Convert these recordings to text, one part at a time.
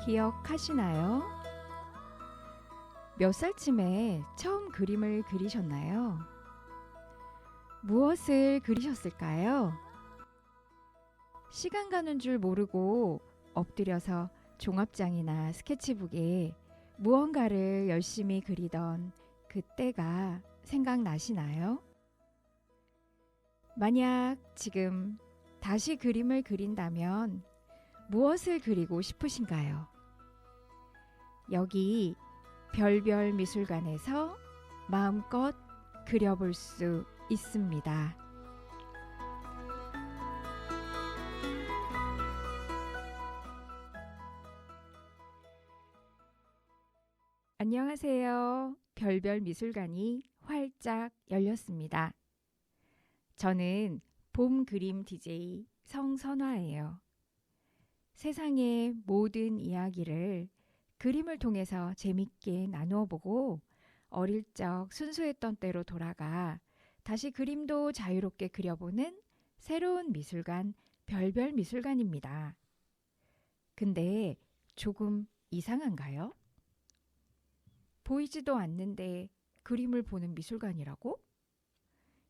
기억하시나요? 몇 살쯤에 처음 그림을 그리셨나요? 무엇을 그리셨을까요? 시간 가는 줄 모르고 엎드려서 종합장이나 스케치북에 무언가를 열심히 그리던 그때가 생각나시나요? 만약 지금 다시 그림을 그린다면 무엇을 그리고 싶으신가요? 여기 별별 미술관에서 마음껏 그려볼 수 있습니다. 안녕하세요. 별별 미술관이 활짝 열렸습니다. 저는 봄 그림 DJ 성선화예요. 세상의 모든 이야기를 그림을 통해서 재밌게 나누어 보고 어릴 적 순수했던 때로 돌아가 다시 그림도 자유롭게 그려보는 새로운 미술관, 별별 미술관입니다. 근데 조금 이상한가요? 보이지도 않는데 그림을 보는 미술관이라고?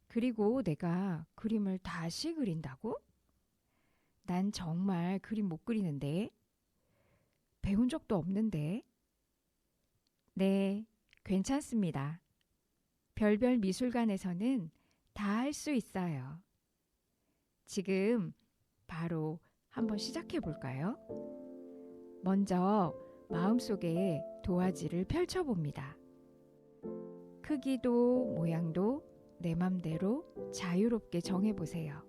그리고 내가 그림을 다시 그린다고? 난 정말 그림 못 그리는데. 배운 적도 없는데. 네, 괜찮습니다. 별별 미술관에서는 다 할 수 있어요. 지금 바로 한번 시작해 볼까요? 먼저 마음속에 도화지를 펼쳐봅니다. 크기도 모양도 내 맘대로 자유롭게 정해보세요.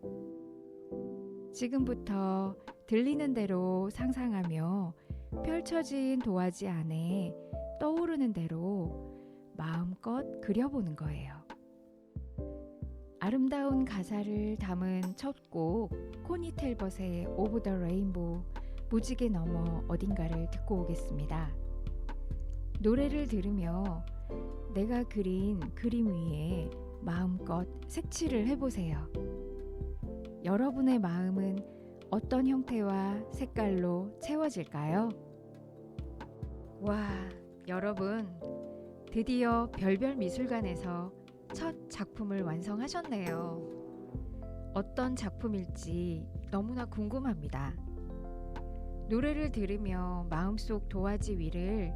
지금부터 들리는 대로 상상하며 펼쳐진 도화지 안에 떠오르는 대로 마음껏 그려보는 거예요. 아름다운 가사를 담은 첫 곡 코니 텔벗의 오브 더 레인보우 무지개 너머 어딘가를 듣고 오겠습니다. 노래를 들으며 내가 그린 그림 위에 마음껏 색칠을 해보세요. 여러분의 마음은 어떤 형태와 색깔로 채워질까요? 와, 여러분, 드디어 별별 미술관에서 첫 작품을 완성하셨네요. 어떤 작품일지 너무나 궁금합니다. 노래를 들으며 마음속 도화지 위를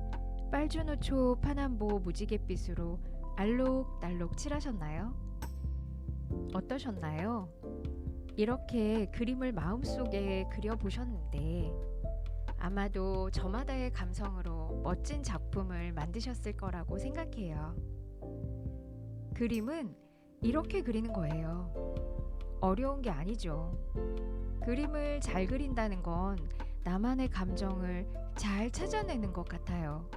빨주노초 파남보 무지갯빛으로 알록달록 칠하셨나요? 어떠셨나요? 이렇게 그림을 마음속에 그려보셨는데 아마도 저마다의 감성으로 멋진 작품을 만드셨을 거라고 생각해요. 그림은 이렇게 그리는 거예요. 어려운 게 아니죠. 그림을 잘 그린다는 건 나만의 감정을 잘 찾아내는 것 같아요.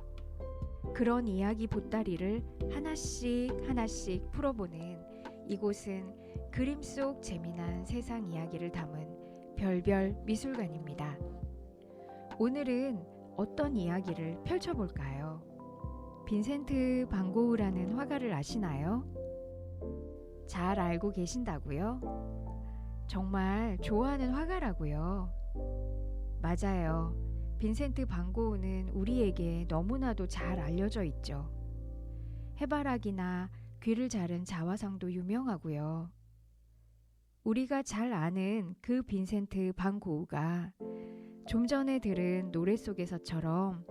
그런 이야기 보따리를 하나씩 풀어보는 이곳은 그림 속 재미난 세상 이야기를 담은 별별 미술관입니다. 오늘은 어떤 이야기를 펼쳐볼까요? 빈센트 반 고흐라는 화가를 아시나요? 잘 알고 계신다고요? 정말 좋아하는 화가라고요? 맞아요. 빈센트 반 고흐는 우리에게 너무나도 잘 알려져 있죠. 해바라기나 귀를 자른 자화상도 유명하고요. 우리가 잘 아는 그 빈센트 반 고흐가 좀 전에 들은 노래 속에서처럼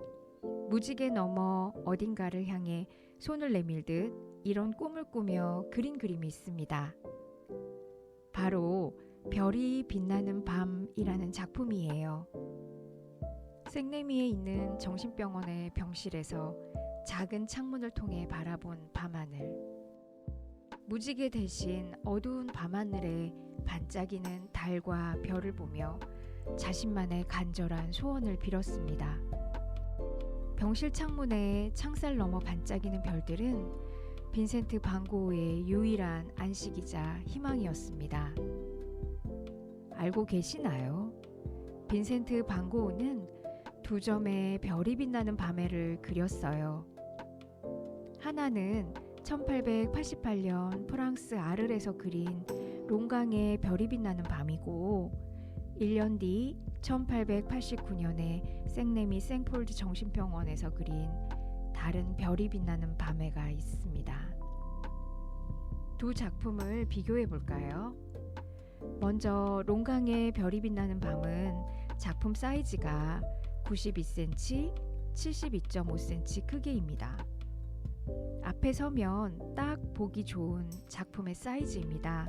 무지개 너머 어딘가를 향해 손을 내밀듯 이런 꿈을 꾸며 그린 그림이 있습니다. 바로 별이 빛나는 밤이라는 작품이에요. 생내미에 있는 정신병원의 병실에서 작은 창문을 통해 바라본 밤하늘. 무지개 대신 어두운 밤하늘에 반짝이는 달과 별을 보며 자신만의 간절한 소원을 빌었습니다. 병실 창문에 창살 너머 반짝이는 별들은 빈센트 반 고흐의 유일한 안식이자 희망이었습니다. 알고 계시나요? 빈센트 반 고흐는 두 점의 별이 빛나는 밤해를 그렸어요. 하나는 1888년 프랑스 아르에서 그린 롱강의 별이 빛나는 밤이고 1년 뒤 1889년에 생레미 생폴드 정신병원에서 그린 다른 별이 빛나는 밤에가 있습니다. 두 작품을 비교해 볼까요? 먼저 롱강의 별이 빛나는 밤은 작품 사이즈가 92cm, 72.5cm 크기입니다. 앞에 서면 딱 보기 좋은 작품의 사이즈입니다.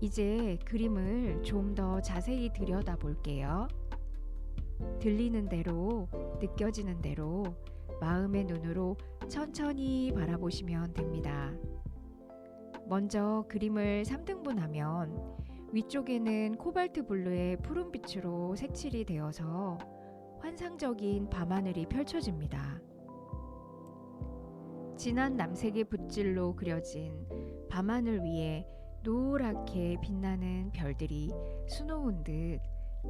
이제 그림을 좀 더 자세히 들여다볼게요. 들리는 대로, 느껴지는 대로 마음의 눈으로 천천히 바라보시면 됩니다. 먼저 그림을 3등분하면 위쪽에는 코발트 블루의 푸른빛으로 색칠이 되어서 환상적인 밤하늘이 펼쳐집니다. 진한 남색의 붓질로 그려진 밤하늘 위에 노랗게 빛나는 별들이 수놓은 듯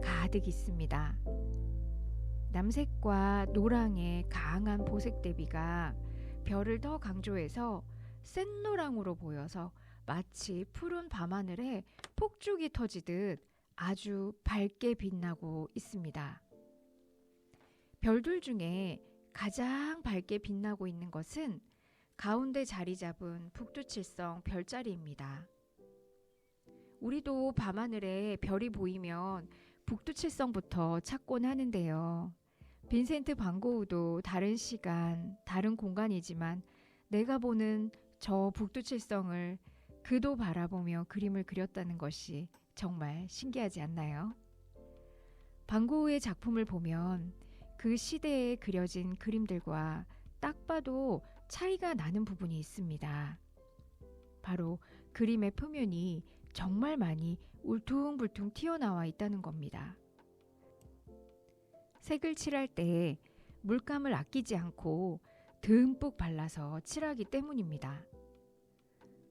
가득 있습니다. 남색과 노랑의 강한 보색 대비가 별을 더 강조해서 센 노랑으로 보여서 마치 푸른 밤하늘에 폭죽이 터지듯 아주 밝게 빛나고 있습니다. 별들 중에 가장 밝게 빛나고 있는 것은 가운데 자리 잡은 북두칠성 별자리입니다. 우리도 밤하늘에 별이 보이면 북두칠성부터 찾곤 하는데요. 빈센트 반 고흐도 다른 시간, 다른 공간이지만 내가 보는 저 북두칠성을 그도 바라보며 그림을 그렸다는 것이 정말 신기하지 않나요? 반 고흐의 작품을 보면 그 시대에 그려진 그림들과 딱 봐도 차이가 나는 부분이 있습니다. 바로 그림의 표면이 정말 많이 울퉁불퉁 튀어나와 있다는 겁니다. 색을 칠할 때 물감을 아끼지 않고 듬뿍 발라서 칠하기 때문입니다.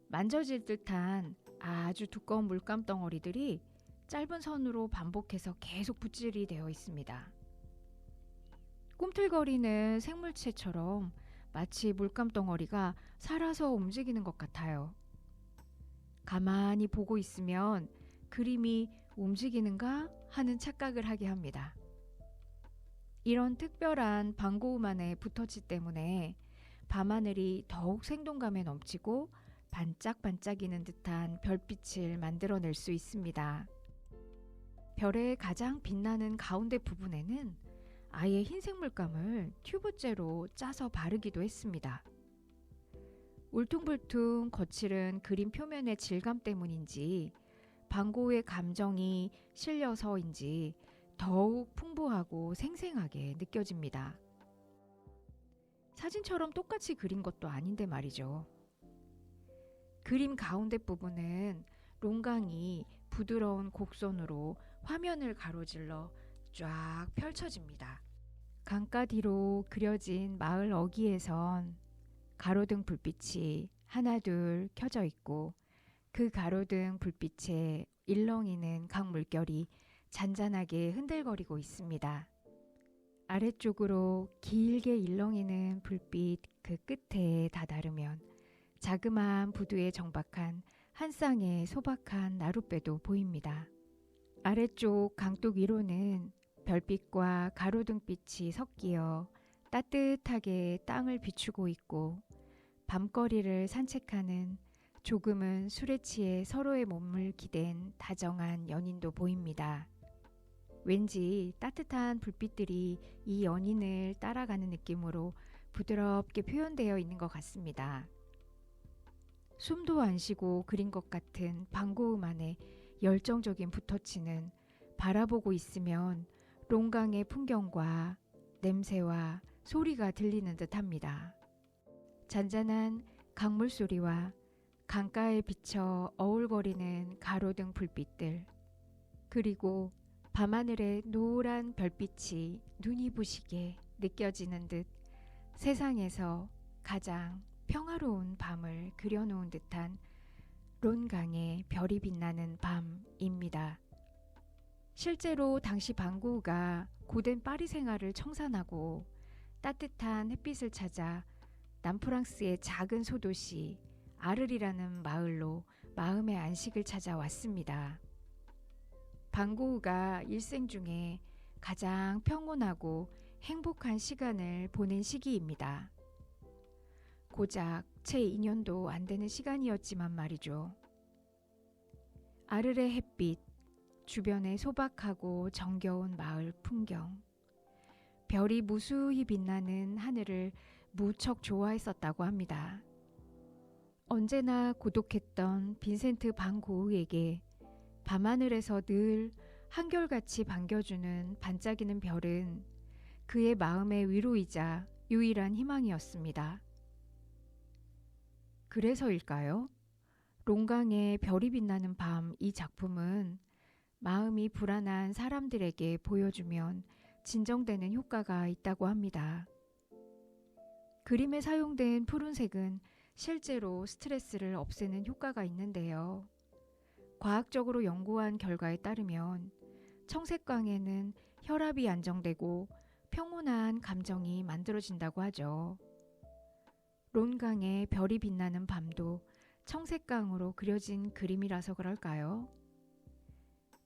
만져질 듯한 아주 두꺼운 물감 덩어리들이 짧은 선으로 반복해서 계속 붓질이 되어 있습니다. 꿈틀거리는 생물체처럼 마치 물감 덩어리가 살아서 움직이는 것 같아요. 가만히 보고 있으면 그림이 움직이는가 하는 착각을 하게 합니다. 이런 특별한 반 고흐만의 붓터치 때문에 밤하늘이 더욱 생동감에 넘치고 반짝반짝이는 듯한 별빛을 만들어낼 수 있습니다. 별의 가장 빛나는 가운데 부분에는 아예 흰색 물감을 튜브째로 짜서 바르기도 했습니다. 울퉁불퉁 거칠은 그림 표면의 질감 때문인지 반 고흐의 감정이 실려서인지 더욱 풍부하고 생생하게 느껴집니다. 사진처럼 똑같이 그린 것도 아닌데 말이죠. 그림 가운데 부분은 롱강이 부드러운 곡선으로 화면을 가로질러 쫙 펼쳐집니다. 강가 뒤로 그려진 마을 어귀에선 가로등 불빛이 하나둘 켜져 있고 그 가로등 불빛에 일렁이는 강 물결이 잔잔하게 흔들거리고 있습니다. 아래쪽으로 길게 일렁이는 불빛 그 끝에 다다르면 자그마한 부두에 정박한 한 쌍의 소박한 나룻배도 보입니다. 아래쪽 강둑 위로는 별빛과 가로등빛이 섞이어 따뜻하게 땅을 비추고 있고 밤거리를 산책하는 조금은 술에 취해 서로의 몸을 기댄 다정한 연인도 보입니다. 왠지 따뜻한 불빛들이 이 연인을 따라가는 느낌으로 부드럽게 표현되어 있는 것 같습니다. 숨도 안 쉬고 그린 것 같은 반 고흐만의 열정적인 붓터치는 바라보고 있으면 롱강의 풍경과 냄새와 소리가 들리는 듯합니다. 잔잔한 강물 소리와 강가에 비쳐 어울거리는 가로등 불빛들, 그리고 밤하늘의 노란 별빛이 눈이 부시게 느껴지는 듯 세상에서 가장 평화로운 밤을 그려놓은 듯한 론강의 별이 빛나는 밤입니다. 실제로 당시 반 고흐가 고된 파리 생활을 청산하고 따뜻한 햇빛을 찾아 남프랑스의 작은 소도시 아르리라는 마을로 마음의 안식을 찾아왔습니다. 방고우가 일생 중에 가장 평온하고 행복한 시간을 보낸 시기입니다. 고작 채 2년도 안 되는 시간이었지만 말이죠. 아르레 햇빛, 주변의 소박하고 정겨운 마을 풍경, 별이 무수히 빛나는 하늘을 무척 좋아했었다고 합니다. 언제나 고독했던 빈센트 반 고흐에게 밤하늘에서 늘 한결같이 반겨주는 반짝이는 별은 그의 마음의 위로이자 유일한 희망이었습니다. 그래서일까요? 롱강의 별이 빛나는 밤 이 작품은 마음이 불안한 사람들에게 보여주면 진정되는 효과가 있다고 합니다. 그림에 사용된 푸른색은 실제로 스트레스를 없애는 효과가 있는데요. 과학적으로 연구한 결과에 따르면 청색광에는 혈압이 안정되고 평온한 감정이 만들어진다고 하죠. 론강의 별이 빛나는 밤도 청색광으로 그려진 그림이라서 그럴까요?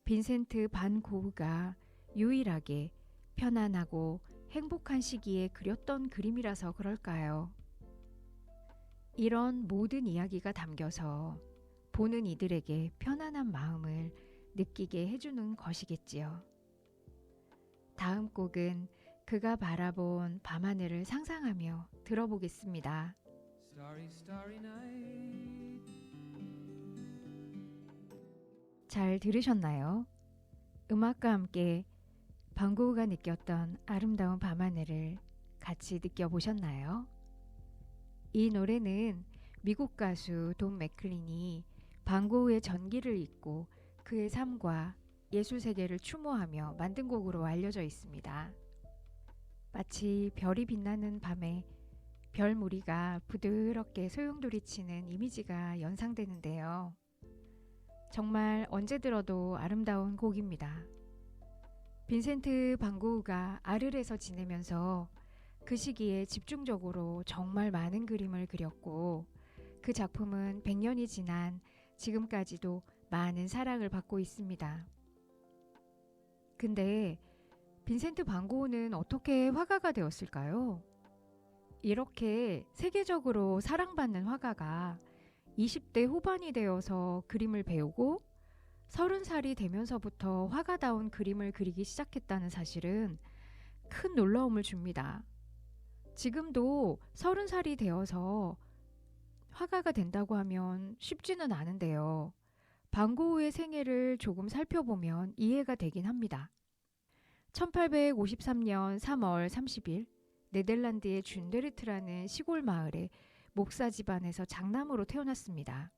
빈센트 반 고흐가 유일하게 편안하고 행복한 시기에 그렸던 그림이라서 그럴까요? 이런 모든 이야기가 담겨서 보는 이들에게 편안한 마음을 느끼게 해주는 것이겠지요. 다음 곡은 그가 바라본 밤하늘을 상상하며 들어보겠습니다. Starry, starry night. 잘 들으셨나요? 음악과 함께 반고흐가 느꼈던 아름다운 밤하늘을 같이 느껴보셨나요? 이 노래는 미국 가수 돈 맥클린이 반고흐의 전기를 잇고 그의 삶과 예술 세계를 추모하며 만든 곡으로 알려져 있습니다. 마치 별이 빛나는 밤에 별 무리가 부드럽게 소용돌이치는 이미지가 연상되는데요. 정말 언제 들어도 아름다운 곡입니다. 빈센트 반 고흐가 아르에서 지내면서 그 시기에 집중적으로 정말 많은 그림을 그렸고 그 작품은 100년이 지난 지금까지도 많은 사랑을 받고 있습니다. 근데 빈센트 반 고흐는 어떻게 화가가 되었을까요? 이렇게 세계적으로 사랑받는 화가가 20대 후반이 되어서 그림을 배우고 30살이 되면서부터 화가다운 그림을 그리기 시작했다는 사실은 큰 놀라움을 줍니다. 지금도 30살이 되어서 화가가 된다고 하면 쉽지는 않은데요. 반 고흐의 생애를 조금 살펴보면 이해가 되긴 합니다. 1853년 3월 30일 네덜란드의 준데르트라는 시골 마을에 목사 집안에서 장남으로 태어났습니다.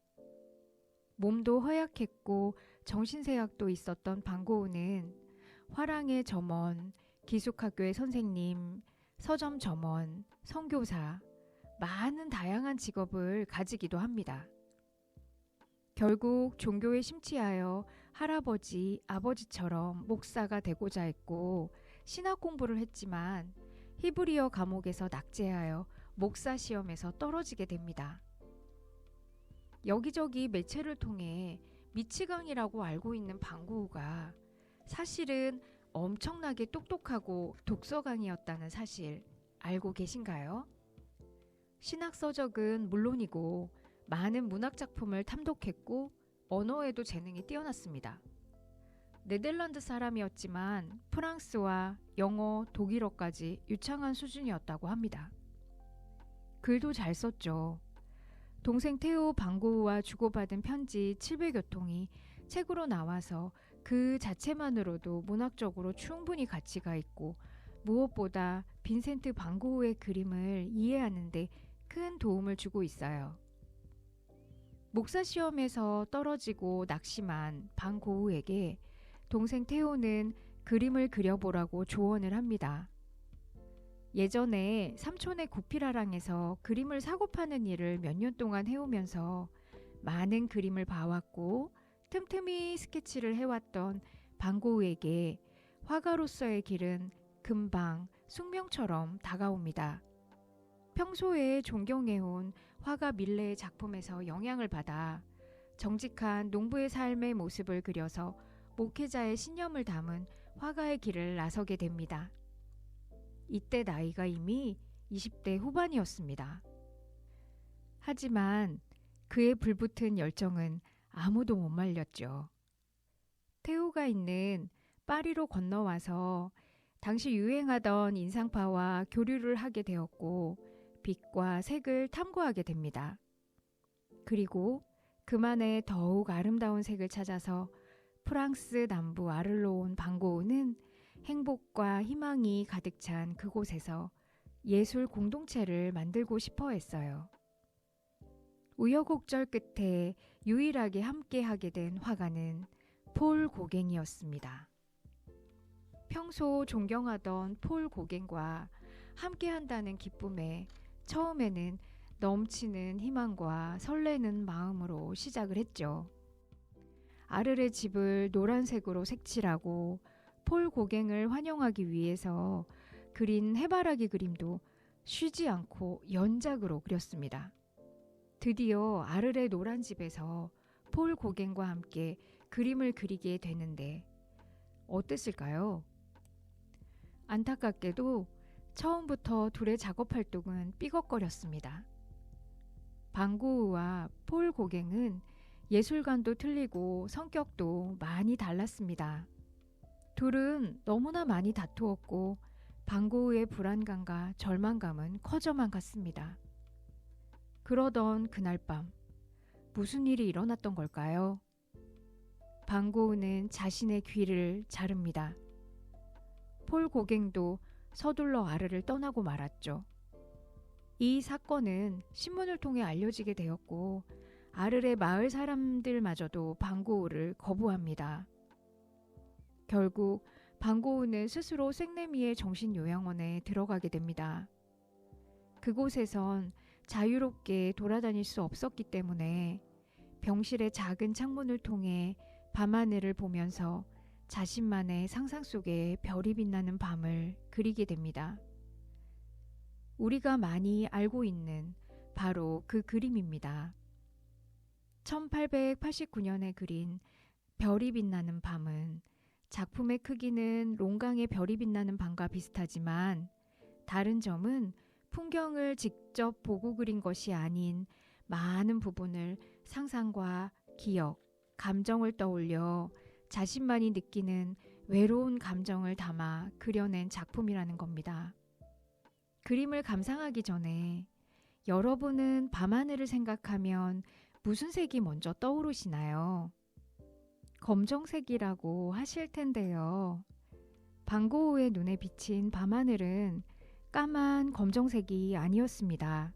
몸도 허약했고 정신쇠약도 있었던 반 고흐는 화랑의 점원, 기숙학교의 선생님, 서점 점원, 선교사, 많은 다양한 직업을 가지기도 합니다. 결국 종교에 심취하여 할아버지, 아버지처럼 목사가 되고자 했고 신학 공부를 했지만 히브리어 과목에서 낙제하여 목사 시험에서 떨어지게 됩니다. 여기저기 매체를 통해 미치광이라고 알고 있는 반 고흐가 사실은 엄청나게 똑똑하고 독서광이었다는 사실 알고 계신가요? 신학 서적은 물론이고 많은 문학 작품을 탐독했고 언어에도 재능이 뛰어났습니다. 네덜란드 사람이었지만 프랑스와 영어, 독일어까지 유창한 수준이었다고 합니다. 글도 잘 썼죠. 동생 테오 반 고흐와 주고받은 편지 700여 통이 책으로 나와서 그 자체만으로도 문학적으로 충분히 가치가 있고 무엇보다 빈센트 반 고흐의 그림을 이해하는 데 큰 도움을 주고 있어요. 목사 시험에서 떨어지고 낙심한 반 고흐에게 동생 테오는 그림을 그려보라고 조언을 합니다. 예전에 삼촌의 구피라랑에서 그림을 사고 파는 일을 몇 년 동안 해오면서 많은 그림을 봐왔고 틈틈이 스케치를 해왔던 반 고흐에게 화가로서의 길은 금방 숙명처럼 다가옵니다. 평소에 존경해온 화가 밀레의 작품에서 영향을 받아 정직한 농부의 삶의 모습을 그려서 목회자의 신념을 담은 화가의 길을 나서게 됩니다. 이때 나이가 이미 20대 후반이었습니다. 하지만 그의 불붙은 열정은 아무도 못 말렸죠. 테오가 있는 파리로 건너와서 당시 유행하던 인상파와 교류를 하게 되었고 빛과 색을 탐구하게 됩니다. 그리고 그만의 더욱 아름다운 색을 찾아서 프랑스 남부 아를로 온 방고우는 행복과 희망이 가득 찬 그곳에서 예술 공동체를 만들고 싶어 했어요. 우여곡절 끝에 유일하게 함께하게 된 화가는 폴 고갱이었습니다. 평소 존경하던 폴 고갱과 함께한다는 기쁨에 처음에는 넘치는 희망과 설레는 마음으로 시작을 했죠. 아르레 집을 노란색으로 색칠하고 폴 고갱을 환영하기 위해서 그린 해바라기 그림도 쉬지 않고 연작으로 그렸습니다. 드디어 아르레 노란 집에서 폴 고갱과 함께 그림을 그리게 되는데 어땠을까요? 안타깝게도 처음부터 둘의 작업 활동은 삐걱거렸습니다. 방고우와 폴 고갱은 예술관도 틀리고 성격도 많이 달랐습니다. 둘은 너무나 많이 다투었고 방고우의 불안감과 절망감은 커져만 갔습니다. 그러던 그날 밤 무슨 일이 일어났던 걸까요? 방고우는 자신의 귀를 자릅니다. 폴 고갱도 서둘러 아르를 떠나고 말았죠. 이 사건은 신문을 통해 알려지게 되었고 아르레 마을 사람들마저도 방고우를 거부합니다. 결국 방고우는 스스로 생내미의 정신요양원에 들어가게 됩니다. 그곳에선 자유롭게 돌아다닐 수 없었기 때문에 병실의 작은 창문을 통해 밤하늘을 보면서 자신만의 상상 속에 별이 빛나는 밤을 그리게 됩니다. 우리가 많이 알고 있는 바로 그 그림입니다. 1889년에 그린 별이 빛나는 밤은 작품의 크기는 롱강의 별이 빛나는 밤과 비슷하지만 다른 점은 풍경을 직접 보고 그린 것이 아닌 많은 부분을 상상과 기억, 감정을 떠올려 자신만이 느끼는 외로운 감정을 담아 그려낸 작품이라는 겁니다. 그림을 감상하기 전에 여러분은 밤하늘을 생각하면 무슨 색이 먼저 떠오르시나요? 검정색이라고 하실 텐데요. 방고우의 눈에 비친 밤하늘은 까만 검정색이 아니었습니다.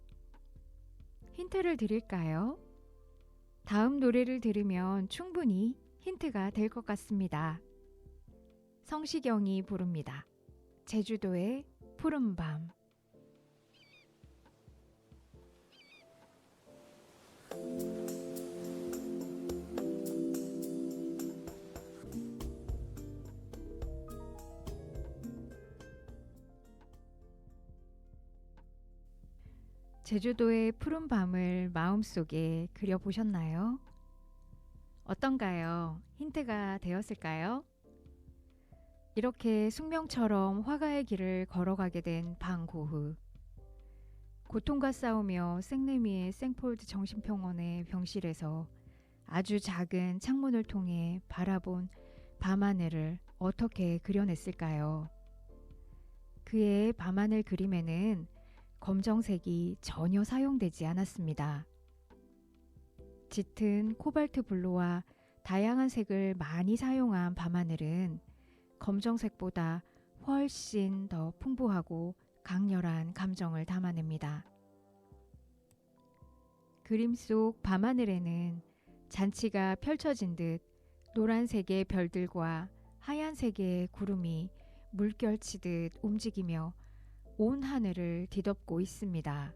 힌트를 드릴까요? 다음 노래를 들으면 충분히 힌트가 될 것 같습니다. 성시경이 부릅니다. 제주도의 푸른밤. 제주도의 푸른 밤을 마음속에 그려보셨나요? 어떤가요? 힌트가 되었을까요? 이렇게 숙명처럼 화가의 길을 걸어가게 된 방고흐. 고통과 싸우며 생내미의 생폴드 정신병원의 병실에서 아주 작은 창문을 통해 바라본 밤하늘을 어떻게 그려냈을까요? 그의 밤하늘 그림에는 검정색이 전혀 사용되지 않았습니다. 짙은 코발트 블루와 다양한 색을 많이 사용한 밤하늘은 검정색보다 훨씬 더 풍부하고 강렬한 감정을 담아냅니다. 그림 속 밤하늘에는 잔치가 펼쳐진 듯 노란색의 별들과 하얀색의 구름이 물결치듯 움직이며 온 하늘을 뒤덮고 있습니다.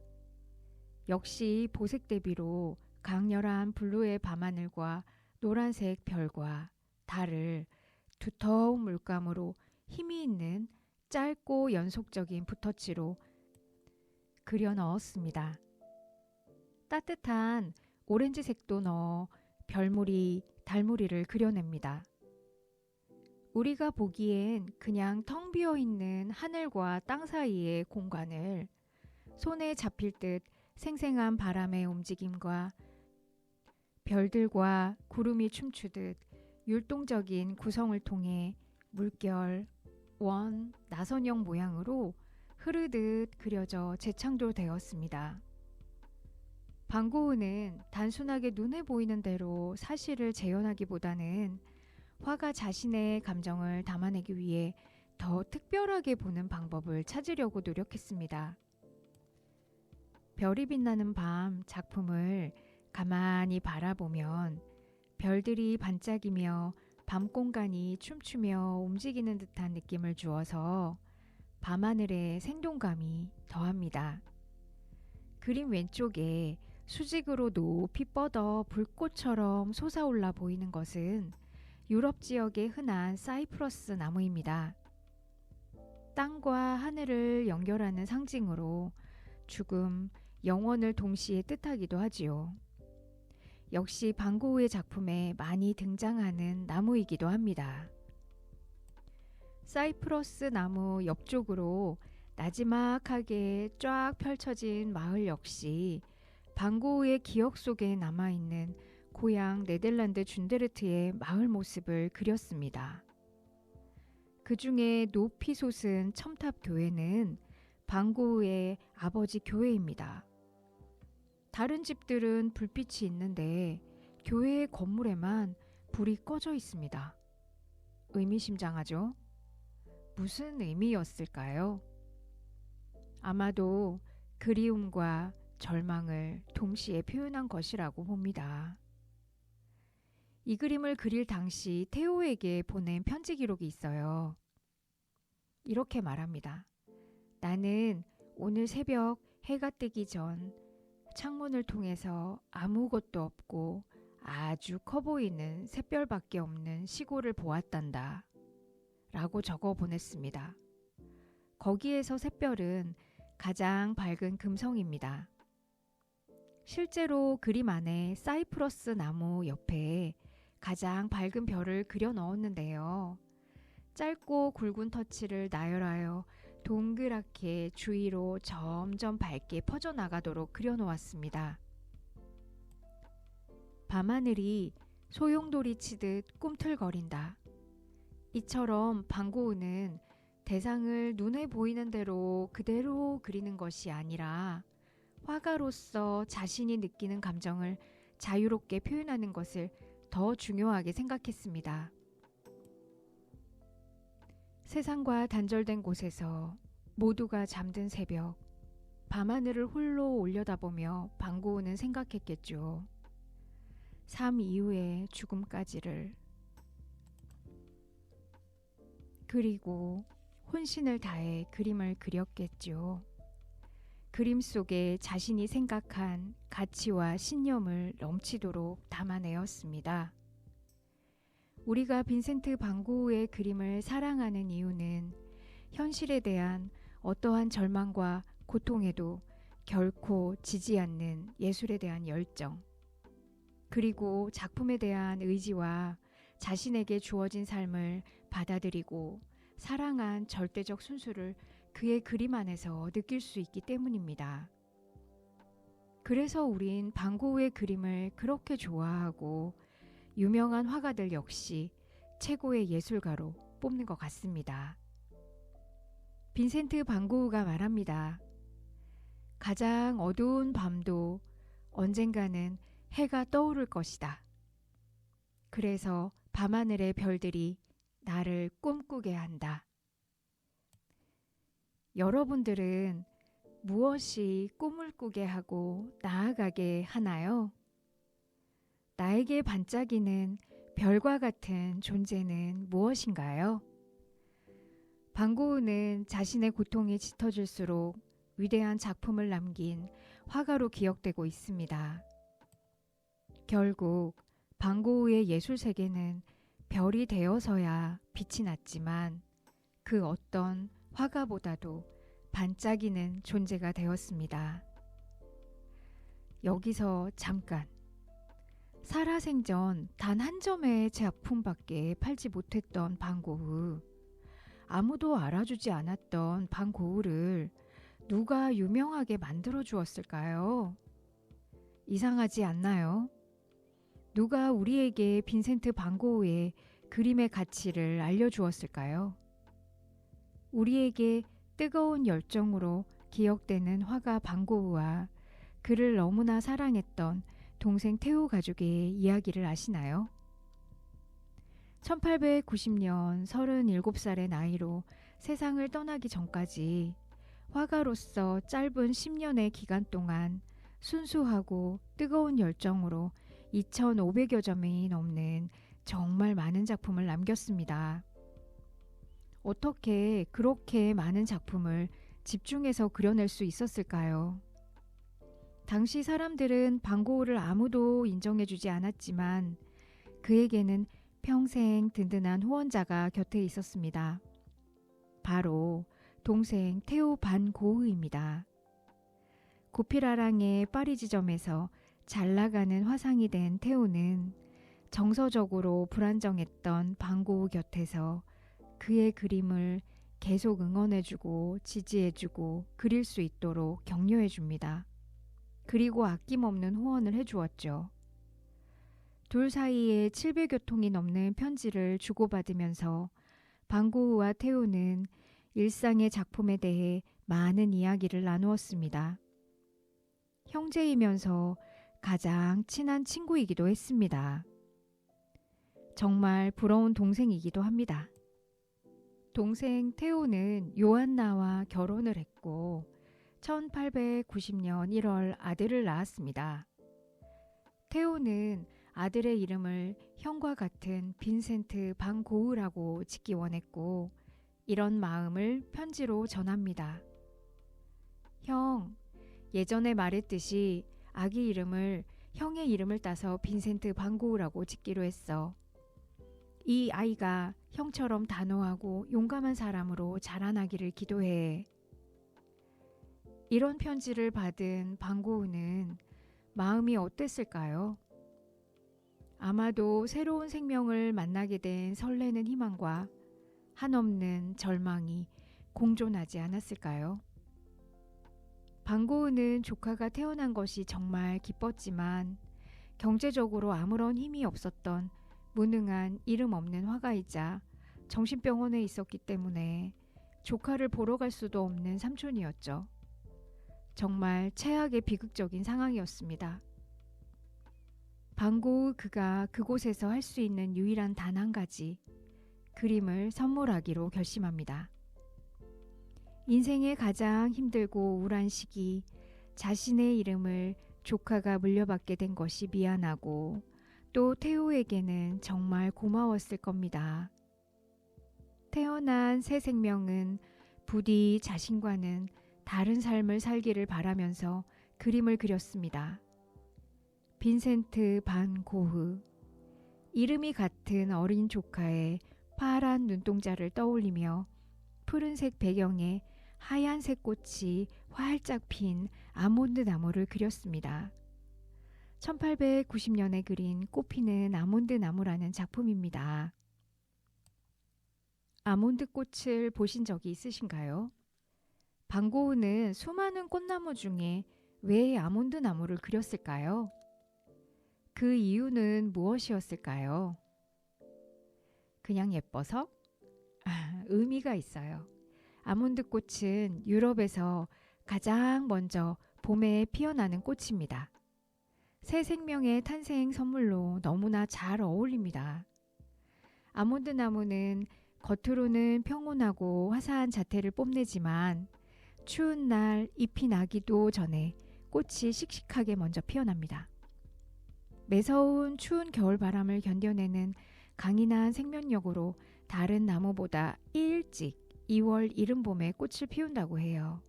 역시 보색 대비로 강렬한 블루의 밤하늘과 노란색 별과 달을 두터운 물감으로 힘이 있는 짧고 연속적인 붓터치로 그려 넣었습니다. 따뜻한 오렌지색도 넣어 별무리, 달무리를 그려냅니다. 우리가 보기엔 그냥 텅 비어 있는 하늘과 땅 사이의 공간을 손에 잡힐 듯 생생한 바람의 움직임과 별들과 구름이 춤추듯 율동적인 구성을 통해 물결, 원, 나선형 모양으로 흐르듯 그려져 재창조되었습니다. 방고흐는 단순하게 눈에 보이는 대로 사실을 재현하기보다는 화가 자신의 감정을 담아내기 위해 더 특별하게 보는 방법을 찾으려고 노력했습니다. 별이 빛나는 밤 작품을 가만히 바라보면 별들이 반짝이며 밤 공간이 춤추며 움직이는 듯한 느낌을 주어서 밤하늘의 생동감이 더합니다. 그림 왼쪽에 수직으로 높이 뻗어 불꽃처럼 솟아올라 보이는 것은 유럽 지역의 흔한 사이프러스 나무입니다. 땅과 하늘을 연결하는 상징으로 죽음, 영원을 동시에 뜻하기도 하지요. 역시 방고흐의 작품에 많이 등장하는 나무이기도 합니다. 사이프러스 나무 옆쪽으로 나지막하게 쫙 펼쳐진 마을 역시 방고흐의 기억 속에 남아있는 고향 네덜란드 준데르트의 마을 모습을 그렸습니다. 그 중에 높이 솟은 첨탑 교회는 방고흐의 아버지 교회입니다. 다른 집들은 불빛이 있는데 교회의 건물에만 불이 꺼져 있습니다. 의미심장하죠? 무슨 의미였을까요? 아마도 그리움과 절망을 동시에 표현한 것이라고 봅니다. 이 그림을 그릴 당시 테오에게 보낸 편지 기록이 있어요. 이렇게 말합니다. 나는 오늘 새벽 해가 뜨기 전 창문을 통해서 아무것도 없고 아주 커 보이는 샛별밖에 없는 시골을 보았단다. 라고 적어 보냈습니다. 거기에서 샛별은 가장 밝은 금성입니다. 실제로 그림 안에 사이프러스 나무 옆에 가장 밝은 별을 그려 넣었는데요. 짧고 굵은 터치를 나열하여 동그랗게 주위로 점점 밝게 퍼져나가도록 그려놓았습니다. 밤하늘이 소용돌이 치듯 꿈틀거린다. 이처럼 방고흐는 대상을 눈에 보이는 대로 그대로 그리는 것이 아니라 화가로서 자신이 느끼는 감정을 자유롭게 표현하는 것을 더 중요하게 생각했습니다. 세상과 단절된 곳에서 모두가 잠든 새벽, 밤하늘을 홀로 올려다보며 방고흐는 생각했겠죠. 삶 이후의 죽음까지를. 그리고 혼신을 다해 그림을 그렸겠죠. 그림 속에 자신이 생각한 가치와 신념을 넘치도록 담아내었습니다. 우리가 빈센트 방고흐의 그림을 사랑하는 이유는 현실에 대한 어떠한 절망과 고통에도 결코 지지 않는 예술에 대한 열정, 그리고 작품에 대한 의지와 자신에게 주어진 삶을 받아들이고 사랑한 절대적 순수를 그의 그림 안에서 느낄 수 있기 때문입니다. 그래서 우린 방고흐의 그림을 그렇게 좋아하고 유명한 화가들 역시 최고의 예술가로 뽑는 것 같습니다. 빈센트 방고흐가 말합니다. 가장 어두운 밤도 언젠가는 해가 떠오를 것이다. 그래서 밤하늘의 별들이 나를 꿈꾸게 한다. 여러분들은 무엇이 꿈을 꾸게 하고 나아가게 하나요? 나에게 반짝이는 별과 같은 존재는 무엇인가요? 방고흐는 자신의 고통이 짙어질수록 위대한 작품을 남긴 화가로 기억되고 있습니다. 결국 방고흐의 예술 세계는 별이 되어서야 빛이 났지만 그 어떤 화가보다도 반짝이는 존재가 되었습니다. 여기서 잠깐 살아생전 단 한 점의 작품밖에 팔지 못했던 방고흐. 아무도 알아주지 않았던 방고흐를 누가 유명하게 만들어 주었을까요? 이상하지 않나요? 누가 우리에게 빈센트 반 고흐의 그림의 가치를 알려주었을까요? 우리에게 뜨거운 열정으로 기억되는 화가 반 고흐와 그를 너무나 사랑했던 동생 테오 가족의 이야기를 아시나요? 1890년 37살의 나이로 세상을 떠나기 전까지 화가로서 짧은 10년의 기간 동안 순수하고 뜨거운 열정으로 2,500여 점이 넘는 정말 많은 작품을 남겼습니다. 어떻게 그렇게 많은 작품을 집중해서 그려낼 수 있었을까요? 당시 사람들은 반 고흐를 아무도 인정해주지 않았지만 그에게는 평생 든든한 후원자가 곁에 있었습니다. 바로 동생 테오 반 고흐입니다. 고피라랑의 파리 지점에서 잘 나가는 화상이 된 테오는 정서적으로 불안정했던 반 고흐 곁에서 그의 그림을 계속 응원해주고 지지해주고 그릴 수 있도록 격려해줍니다. 그리고 아낌없는 후원을 해주었죠. 둘 사이에 700여 통이 넘는 편지를 주고받으면서 반 고흐와 테오는 일상의 작품에 대해 많은 이야기를 나누었습니다. 형제이면서 가장 친한 친구이기도 했습니다. 정말 부러운 동생이기도 합니다. 동생 테오는 요한나와 결혼을 했고 1890년 1월 아들을 낳았습니다. 테오는 아들의 이름을 형과 같은 빈센트 반 고흐라고 짓기 원했고 이런 마음을 편지로 전합니다. 형, 예전에 말했듯이 아기 이름을 형의 이름을 따서 빈센트 반 고흐라고 짓기로 했어. 이 아이가 형처럼 단호하고 용감한 사람으로 자라나기를 기도해. 이런 편지를 받은 반 고흐는 마음이 어땠을까요? 아마도 새로운 생명을 만나게 된 설레는 희망과 한없는 절망이 공존하지 않았을까요? 반 고흐는 조카가 태어난 것이 정말 기뻤지만 경제적으로 아무런 힘이 없었던 무능한 이름 없는 화가이자 정신병원에 있었기 때문에 조카를 보러 갈 수도 없는 삼촌이었죠. 정말 최악의 비극적인 상황이었습니다. 반 고흐 그가 그곳에서 할 수 있는 유일한 단 한 가지, 그림을 선물하기로 결심합니다. 인생의 가장 힘들고 우울한 시기, 자신의 이름을 조카가 물려받게 된 것이 미안하고 또 테오에게는 정말 고마웠을 겁니다. 태어난 새 생명은 부디 자신과는 다른 삶을 살기를 바라면서 그림을 그렸습니다. 빈센트 반 고흐. 이름이 같은 어린 조카의 파란 눈동자를 떠올리며 푸른색 배경에 하얀색 꽃이 활짝 핀 아몬드 나무를 그렸습니다. 1890년에 그린 꽃피는 아몬드 나무라는 작품입니다. 아몬드 꽃을 보신 적이 있으신가요? 반 고흐는 수많은 꽃나무 중에 왜 아몬드 나무를 그렸을까요? 그 이유는 무엇이었을까요? 그냥 예뻐서? 의미가 있어요. 아몬드 꽃은 유럽에서 가장 먼저 봄에 피어나는 꽃입니다. 새 생명의 탄생 선물로 너무나 잘 어울립니다. 아몬드 나무는 겉으로는 평온하고 화사한 자태를 뽐내지만 추운 날 잎이 나기도 전에 꽃이 씩씩하게 먼저 피어납니다. 매서운 추운 겨울바람을 견뎌내는 강인한 생명력으로 다른 나무보다 일찍 2월 이른 봄에 꽃을 피운다고 해요.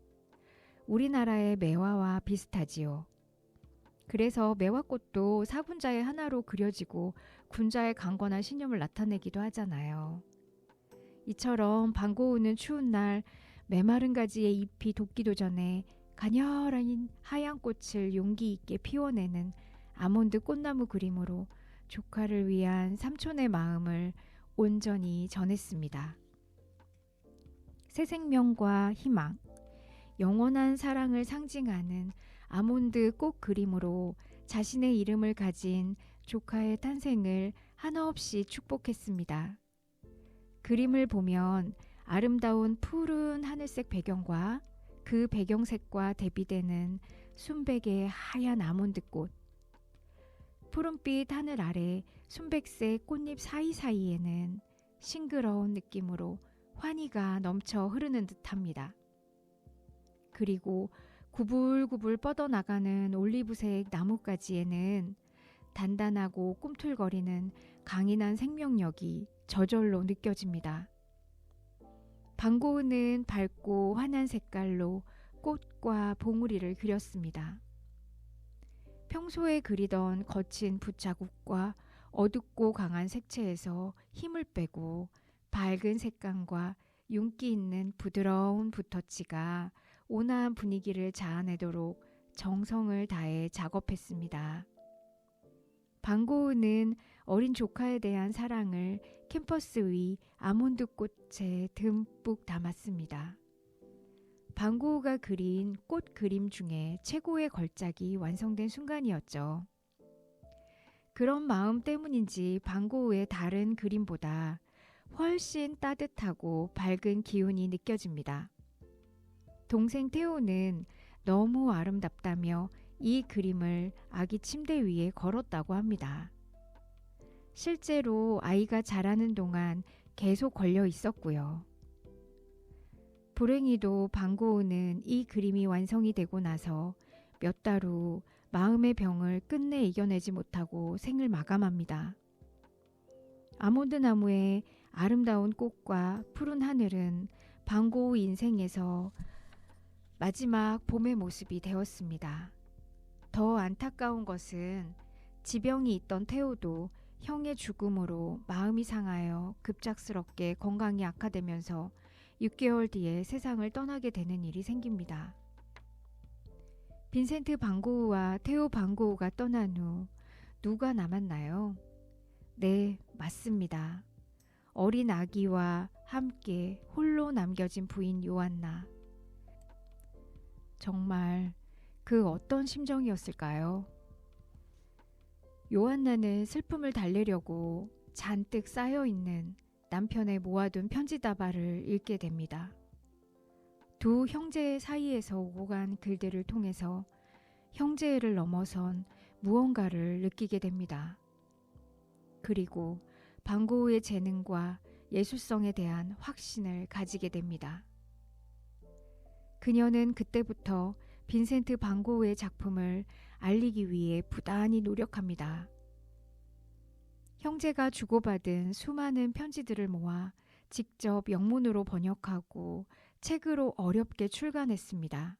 우리나라의 매화와 비슷하지요. 그래서 매화꽃도 사군자의 하나로 그려지고 군자의 강건한 신념을 나타내기도 하잖아요. 이처럼 반 고흐는 추운 날 메마른 가지의 잎이 돋기도 전에 가녀린 하얀 꽃을 용기 있게 피워내는 아몬드 꽃나무 그림으로 조카를 위한 삼촌의 마음을 온전히 전했습니다. 새 생명과 희망, 영원한 사랑을 상징하는 아몬드 꽃 그림으로 자신의 이름을 가진 조카의 탄생을 한없이 축복했습니다. 그림을 보면 아름다운 푸른 하늘색 배경과 그 배경색과 대비되는 순백의 하얀 아몬드꽃, 푸른빛 하늘 아래 순백색 꽃잎 사이사이에는 싱그러운 느낌으로 환희가 넘쳐 흐르는 듯합니다. 그리고 구불구불 뻗어나가는 올리브색 나뭇가지에는 단단하고 꿈틀거리는 강인한 생명력이 저절로 느껴집니다. 방고은은 밝고 환한 색깔로 꽃과 봉우리를 그렸습니다. 평소에 그리던 거친 붓자국과 어둡고 강한 색채에서 힘을 빼고 밝은 색감과 윤기 있는 부드러운 붓터치가 온화한 분위기를 자아내도록 정성을 다해 작업했습니다. 방고은은 어린 조카에 대한 사랑을 캔버스 위 아몬드 꽃에 듬뿍 담았습니다. 방고우가 그린 꽃 그림 중에 최고의 걸작이 완성된 순간이었죠. 그런 마음 때문인지 방고우의 다른 그림보다 훨씬 따뜻하고 밝은 기운이 느껴집니다. 동생 태호는 너무 아름답다며 이 그림을 아기 침대 위에 걸었다고 합니다. 실제로 아이가 자라는 동안 계속 걸려 있었고요. 불행히도 방고우는 이 그림이 완성이 되고 나서 몇 달 후 마음의 병을 끝내 이겨내지 못하고 생을 마감합니다. 아몬드 나무의 아름다운 꽃과 푸른 하늘은 방고우 인생에서 마지막 봄의 모습이 되었습니다. 더 안타까운 것은 지병이 있던 태호도 형의 죽음으로 마음이 상하여 급작스럽게 건강이 악화되면서 6개월 뒤에 세상을 떠나게 되는 일이 생깁니다. 빈센트 방고우와 테오 방고우가 떠난 후 누가 남았나요? 네, 맞습니다. 어린 아기와 함께 홀로 남겨진 부인 요한나. 정말 그 어떤 심정이었을까요? 요한나는 슬픔을 달래려고 잔뜩 쌓여있는 남편의 모아둔 편지다발을 읽게 됩니다. 두 형제 사이에서 오고 간 글들을 통해서 형제애를 넘어선 무언가를 느끼게 됩니다. 그리고 방고우의 재능과 예술성에 대한 확신을 가지게 됩니다. 그녀는 그때부터 빈센트 방고우의 작품을 알리기 위해 부단히 노력합니다. 형제가 주고받은 수많은 편지들을 모아 직접 영문으로 번역하고 책으로 어렵게 출간했습니다.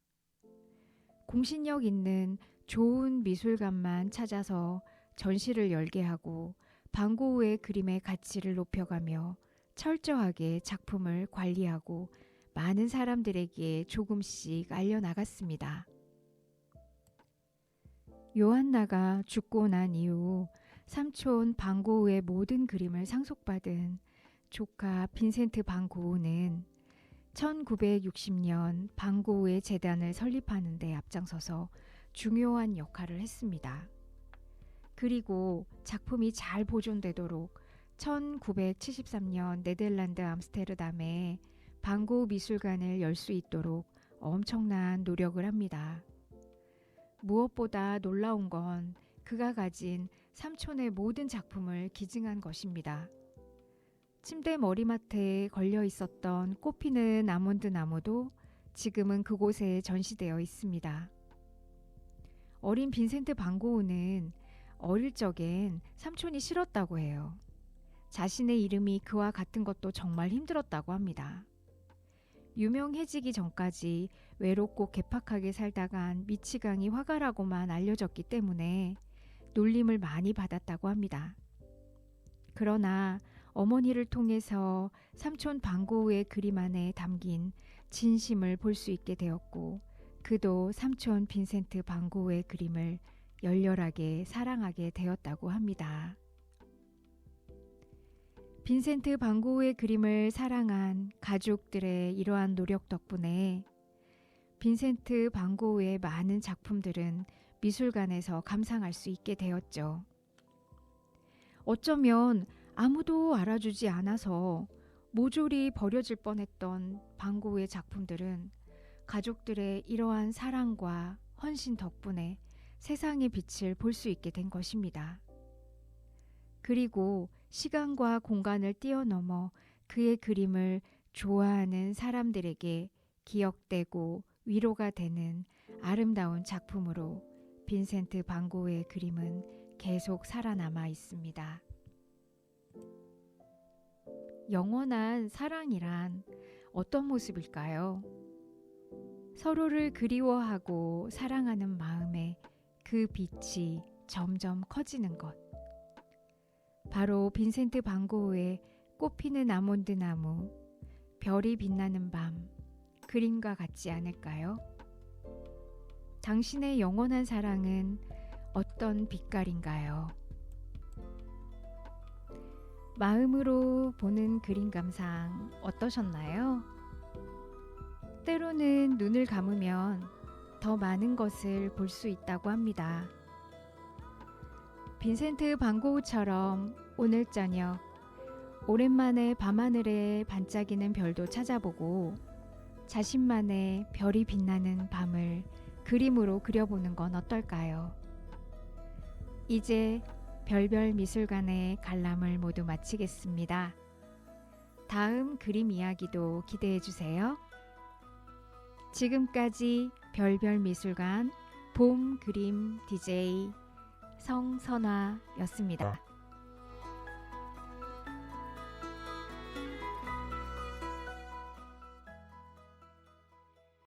공신력 있는 좋은 미술관만 찾아서 전시를 열게 하고 방고우의 그림의 가치를 높여가며 철저하게 작품을 관리하고 많은 사람들에게 조금씩 알려나갔습니다. 요한나가 죽고 난 이후 삼촌 방고우의 모든 그림을 상속받은 조카 빈센트 방고우는 1960년 방고우의 재단을 설립하는 데 앞장서서 중요한 역할을 했습니다. 그리고 작품이 잘 보존되도록 1973년 네덜란드 암스테르담에 방고우 미술관을 열 수 있도록 엄청난 노력을 합니다. 무엇보다 놀라운 건 그가 가진 삼촌의 모든 작품을 기증한 것입니다. 침대 머리맡에 걸려 있었던 꽃피는 아몬드 나무도 지금은 그곳에 전시되어 있습니다. 어린 빈센트 방고우는 어릴 적엔 삼촌이 싫었다고 해요. 자신의 이름이 그와 같은 것도 정말 힘들었다고 합니다. 유명해지기 전까지 외롭고 괴팍하게 살다간 미치광이 화가라고만 알려졌기 때문에 놀림을 많이 받았다고 합니다. 그러나 어머니를 통해서 삼촌 방고우의 그림 안에 담긴 진심을 볼 수 있게 되었고 그도 삼촌 빈센트 방고우의 그림을 열렬하게 사랑하게 되었다고 합니다. 빈센트 반 고흐의 그림을 사랑한 가족들의 이러한 노력 덕분에 빈센트 반 고흐의 많은 작품들은 미술관에서 감상할 수 있게 되었죠. 어쩌면 아무도 알아주지 않아서 모조리 버려질 뻔했던 반 고흐의 작품들은 가족들의 이러한 사랑과 헌신 덕분에 세상의 빛을 볼 수 있게 된 것입니다. 그리고 시간과 공간을 뛰어넘어 그의 그림을 좋아하는 사람들에게 기억되고 위로가 되는 아름다운 작품으로 빈센트 반 고흐의 그림은 계속 살아남아 있습니다. 영원한 사랑이란 어떤 모습일까요? 서로를 그리워하고 사랑하는 마음에 그 빛이 점점 커지는 것. 바로 빈센트 반 고흐의 꽃피는 아몬드 나무, 별이 빛나는 밤, 그림과 같지 않을까요? 당신의 영원한 사랑은 어떤 빛깔인가요? 마음으로 보는 그림 감상 어떠셨나요? 때로는 눈을 감으면 더 많은 것을 볼 수 있다고 합니다. 빈센트 반 고흐처럼 오늘 저녁 오랜만에 밤하늘에 반짝이는 별도 찾아보고 자신만의 별이 빛나는 밤을 그림으로 그려보는 건 어떨까요? 이제 별별 미술관의 관람을 모두 마치겠습니다. 다음 그림 이야기도 기대해 주세요. 지금까지 별별 미술관 봄 그림 DJ 성선화였습니다.